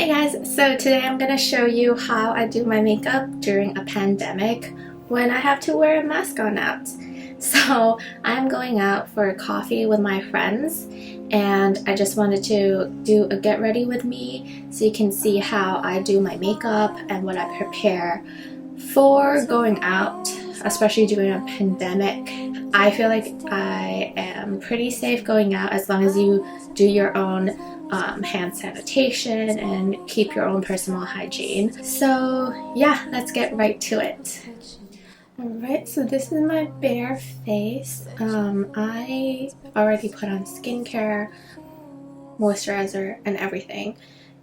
Hey guys, so today I'm going to show you how I do my makeup during a pandemic when I have to wear a mask on out. So I'm going out for a coffee with my friends and I just wanted to do a get ready with me so you can see how I do my makeup and what I prepare for going out, especially during a pandemic. I feel like I am pretty safe going out as long as you do your own hand sanitation and keep your own personal hygiene. So yeah, let's get right to it. Alright, so this is my bare face. I already put on skincare, moisturizer, and everything.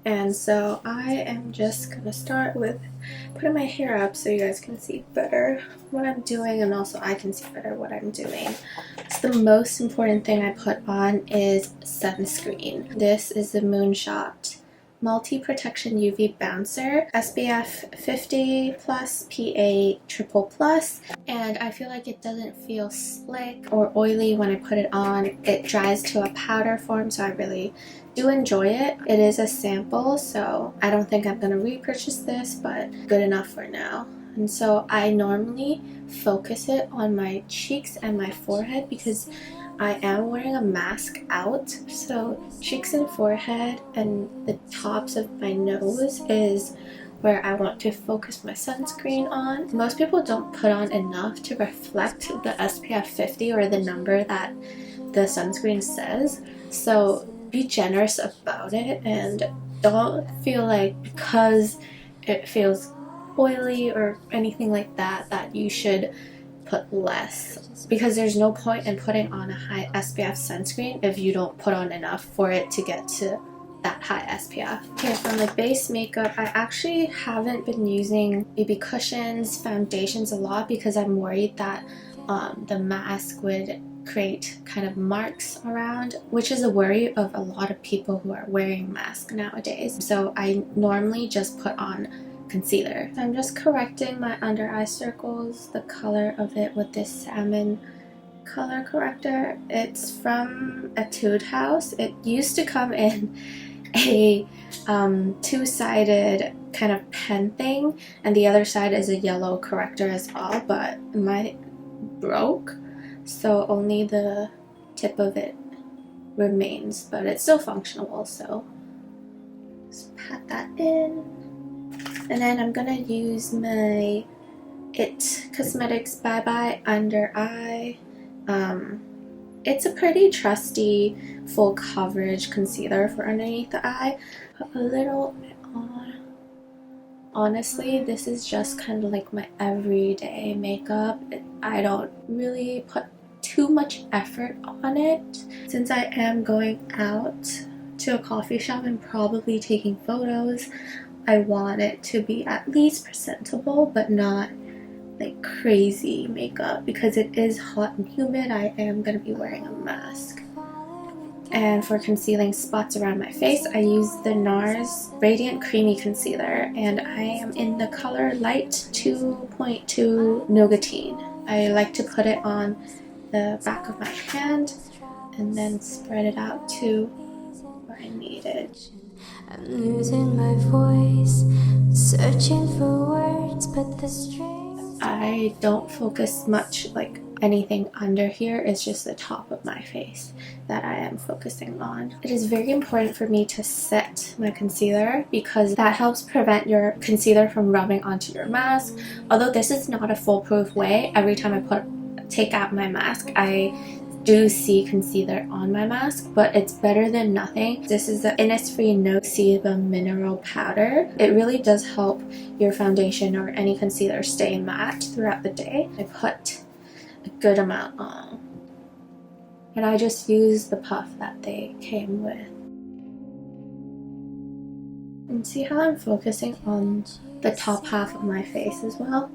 And so I am just gonna start with putting my hair up so you guys can see better what I'm doing and also I can see better what I'm doing. So the most important thing I put on is sunscreen. This is the Moonshot Multiprotection UV Bouncer, SPF 50 plus, PA triple plus, and I feel like it doesn't feel slick or oily when I put it on. It dries to a powder form, so I really do enjoy it. It is a sample, so I don't think I'm gonna repurchase this, but good enough for now. And so I normally focus it on my cheeks and my forehead because I am wearing a mask out, so cheeks and forehead and the tops of my nose is where I want to focus my sunscreen on. Most people don't put on enough to reflect the SPF 50 or the number that the sunscreen says, so be generous about it and don't feel like because it feels oily or anything like that that you should put less, because there's no point in putting on a high SPF sunscreen if you don't put on enough for it to get to that high SPF. Okay, for my base makeup, I actually haven't been using BB cushions, foundations a lot because I'm worried that the mask would create kind of marks around, which is a worry of a lot of people who are wearing masks nowadays. So I normally just put on concealer. I'm just correcting my under eye circles, the color of it with this salmon color corrector. It's from Etude House. It used to come in a two-sided kind of pen thing, and the other side is a yellow corrector as well, but mine broke, so only the tip of it remains, but it's still functional, so just pat that in. And then I'm gonna use my It Cosmetics Bye Bye Under Eye. It's a pretty trusty full coverage concealer for underneath the eye. Put a little bit on. Honestly, this is just kind of like my everyday makeup. I don't really put too much effort on it. Since I am going out to a coffee shop and probably taking photos, I want it to be at least presentable, but not like crazy makeup because it is hot and humid. I am going to be wearing a mask. And for concealing spots around my face, I use the Nars Radiant Creamy Concealer, and I am in the color Light 2.2 Nougatine. I like to put it on the back of my hand and then spread it out to where I need it. I'm losing my voice, searching for words, but the strings. I don't focus much like anything under here. It's just the top of my face that I am focusing on. It is very important for me to set my concealer because that helps prevent your concealer from rubbing onto your mask. Although this is not a foolproof way, every time I take out my mask, I do see concealer on my mask, but it's better than nothing. This is the Innisfree No Sebum Mineral Powder. It really does help your foundation or any concealer stay matte throughout the day. I put a good amount on, and I just use the puff that they came with. And see how I'm focusing on the top half of my face as well?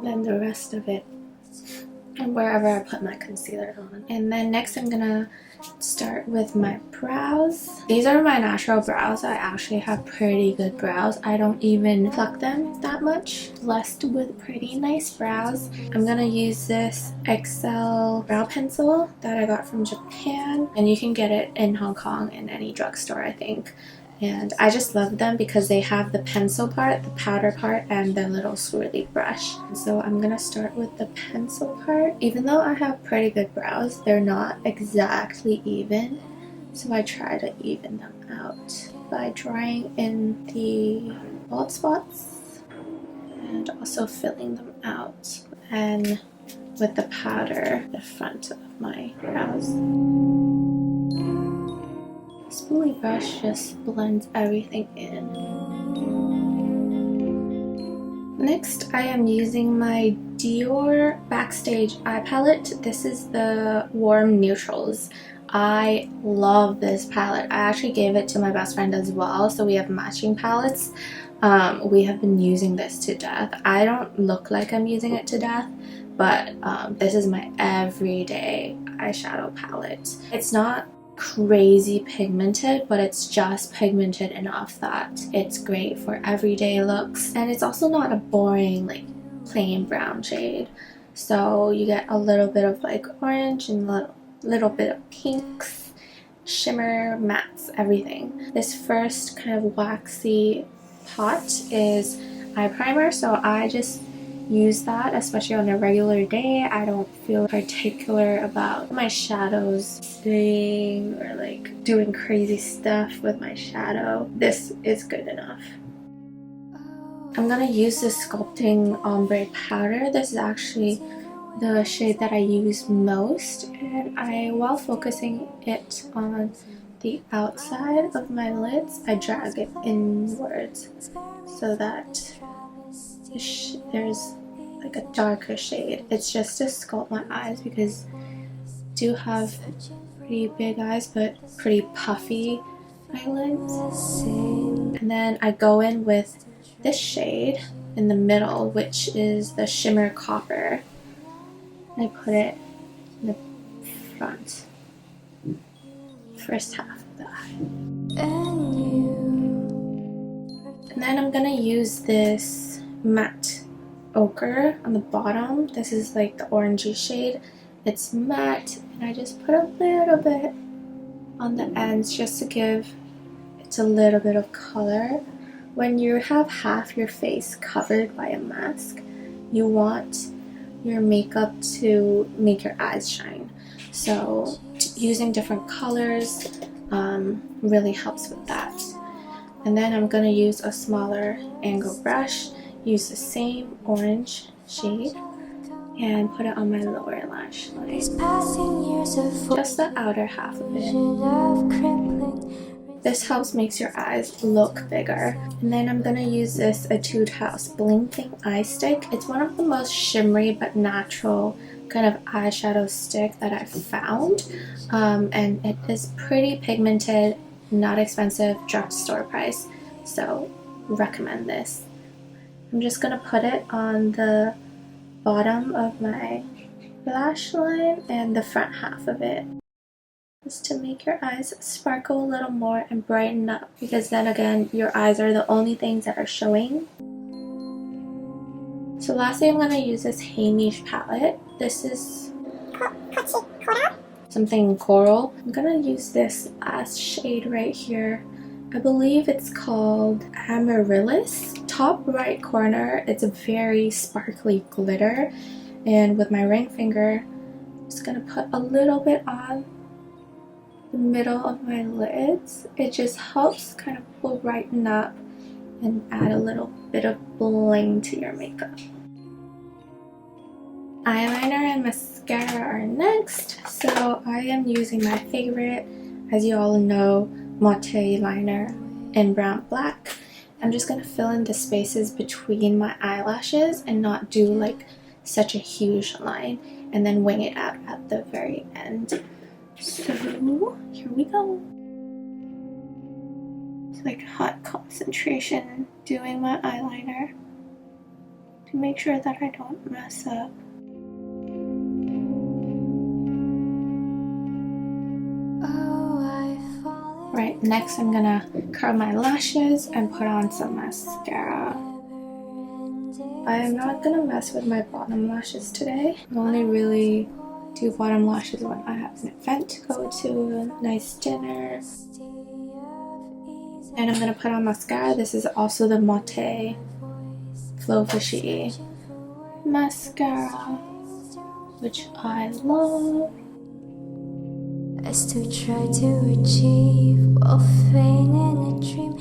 Then the rest of it and wherever I put my concealer on. And then next I'm gonna start with my brows. These are my natural brows. I actually have pretty good brows. I don't even pluck them that much. Blessed with pretty nice brows. I'm gonna use this XL brow pencil that I got from Japan, and you can get it in Hong Kong in any drugstore, I think. And I just love them because they have the pencil part, the powder part, and the little swirly brush. So I'm gonna start with the pencil part. Even though I have pretty good brows, they're not exactly even. So I try to even them out by drawing in the bald spots and also filling them out. And with the powder, the front of my brows. Spoolie brush just blends everything in. Next, I am using my Dior Backstage eye palette. This is the Warm Neutrals. I love this palette. I actually gave it to my best friend as well, so we have matching palettes. We have been using this to death. I don't look like I'm using it to death, but this is my everyday eyeshadow palette. It's not crazy pigmented, but it's just pigmented enough that it's great for everyday looks, and it's also not a boring like plain brown shade, so you get a little bit of like orange and little bit of pinks, shimmer, mattes, everything. This first kind of waxy pot is eye primer, so I just use that, especially on a regular day. I don't feel particular about my shadows staying or like doing crazy stuff with my shadow. This is good enough. I'm gonna use this sculpting ombre powder. This is actually the shade that I use most, and while focusing it on the outside of my lids, I drag it inwards so that there's like a darker shade. It's just to sculpt my eyes because I do have pretty big eyes but pretty puffy eyelids. And then I go in with this shade in the middle, which is the shimmer copper. And I put it in the front, first half of the eye. And then I'm gonna use this matte ochre on the bottom. This is like the orangey shade. It's matte, and I just put a little bit on the ends just to give it a little bit of color. When you have half your face covered by a mask, you want your makeup to make your eyes shine. So using different colors really helps with that. And then I'm gonna use a smaller angle brush, use the same orange shade, and put it on my lower lash line. Just the outer half of it. This helps makes your eyes look bigger. And then I'm gonna use this Etude House Bling eye stick. It's one of the most shimmery but natural kind of eyeshadow stick that I've found. And it is pretty pigmented, not expensive, drugstore price. So recommend this. I'm just gonna put it on the bottom of my lash line and the front half of it, just to make your eyes sparkle a little more and brighten up, because then again your eyes are the only things that are showing. So lastly, I'm gonna use this Heimish palette. This is something coral. I'm gonna use this last shade right here. I believe it's called Amaryllis. Top right corner, it's a very sparkly glitter, and with my ring finger I'm just gonna put a little bit on the middle of my lids. It just helps kind of brighten up and add a little bit of bling to your makeup. Eyeliner and mascara are next, so I am using my favorite, as you all know, MoteLiner in brown black. I'm just going to fill in the spaces between my eyelashes and not do like such a huge line, and then wing it out at the very end. So here we go. It's like hot concentration doing my eyeliner to make sure that I don't mess up. Right, next I'm gonna curl my lashes and put on some mascara. I am not gonna mess with my bottom lashes today. I only really do bottom lashes when I have an event to go to, a nice dinner. And I'm gonna put on mascara. This is also the Mote Flowfushi mascara, which I love. I still try to achieve while feigning a dream.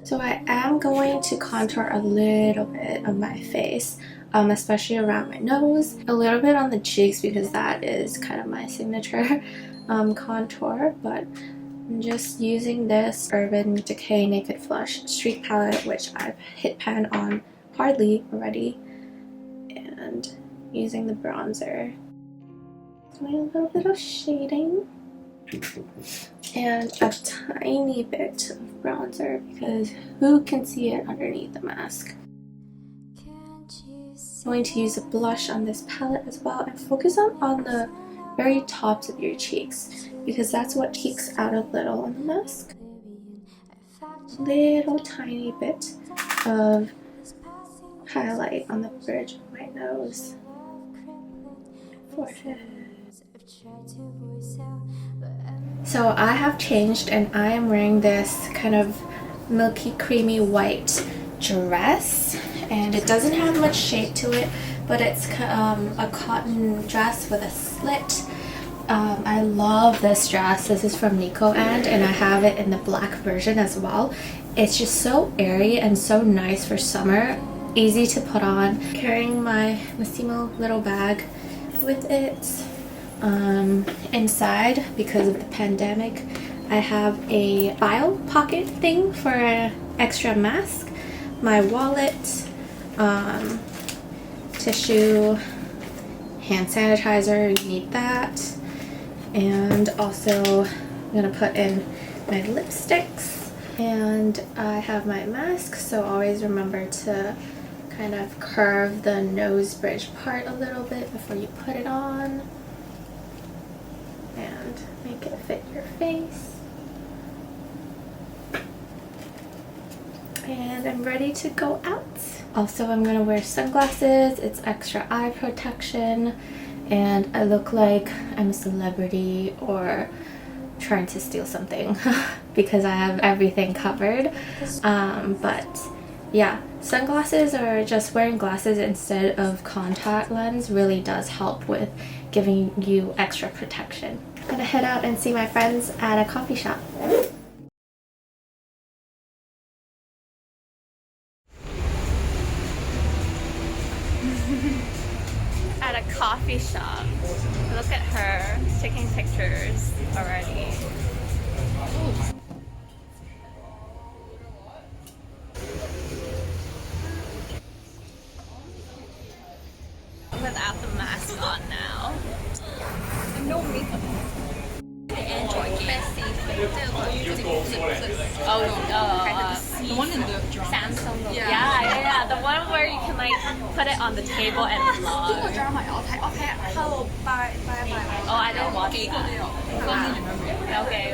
So I am going to contour a little bit of my face, especially around my nose, a little bit on the cheeks because that is kind of my signature contour, but I'm just using this Urban Decay Naked Flush Streak Palette, which I've hit pan on hardly already, and using the bronzer. Doing a little bit of shading and a tiny bit of bronzer because who can see it underneath the mask. I'm going to use a blush on this palette as well and focus on the very tops of your cheeks because that's what peeks out a little on the mask. Little tiny bit of highlight on the bridge of my nose, forehead. So I have changed and I am wearing this kind of milky creamy white dress, and it doesn't have much shape to it, but it's a cotton dress with a slit. I love this dress. This is from Niko and I have it in the black version as well. It's just so airy and so nice for summer, easy to put on. Carrying my Massimo little bag with it. Inside, because of the pandemic, I have a file pocket thing for an extra mask, my wallet, tissue, hand sanitizer, you need that, and also I'm gonna put in my lipsticks, and I have my mask, so always remember to kind of curve the nose bridge part a little bit before you put it on and make it fit your face. And I'm ready to go out. Also, I'm gonna wear sunglasses. It's extra eye protection and I look like I'm a celebrity or trying to steal something because I have everything covered. But yeah, sunglasses or just wearing glasses instead of contact lens really does help with giving you extra protection. I'm gonna head out and see my friends at a coffee shop. At a coffee shop. Look at her taking pictures already. Without the mask on now. No makeup. Android game. The one in the drama. Samsung. Yeah. The one where you can like put it on the table and vlog. Oh, I don't watch that. Okay.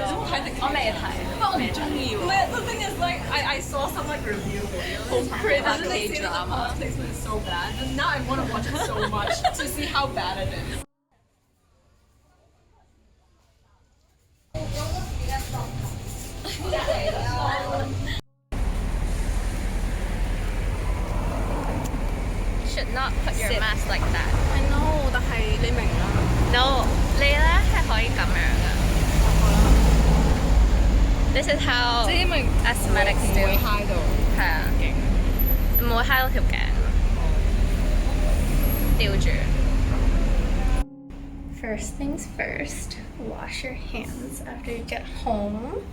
我未睇。我唔中意喎。The thing is, like, I saw some like review videos. About K-drama. The placement is so bad, and now I want to watch it so much to see how bad it is. Should not put your mask like that. I know，但係你明啦。No，你咧係可以咁樣嘅。This is how 即係因為 aesthetics do。唔會揩到。係啊，唔會揩到條頸。吊住。First things first, wash your hands after you get home.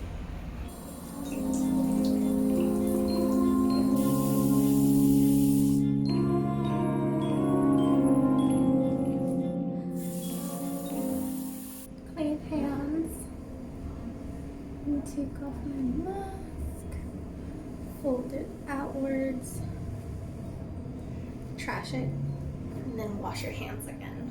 Clean hands. And take off my mask. Fold it outwards. Trash it. And then wash your hands again.